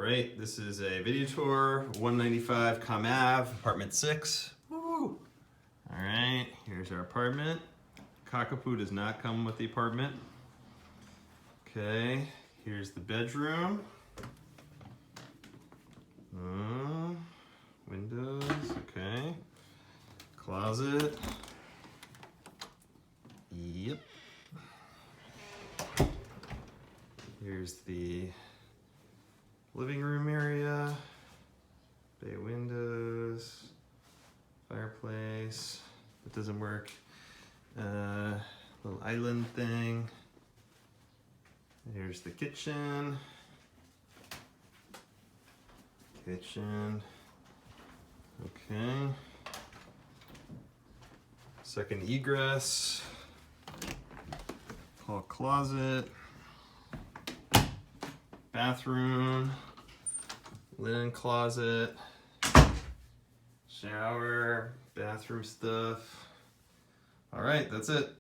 right, this is a video tour, 195 Com Ave, apartment 6. Woo! All right, here's our apartment. Cockapoo does not come with the apartment. Okay, here's the bedroom. Windows, okay. Closet. Yep. Here's the living room area. Bay windows. Fireplace. That doesn't work. Little island thing. Here's the kitchen. Okay. Second egress. Hall closet. Bathroom. Linen closet. Shower. Bathroom stuff. All right, that's it.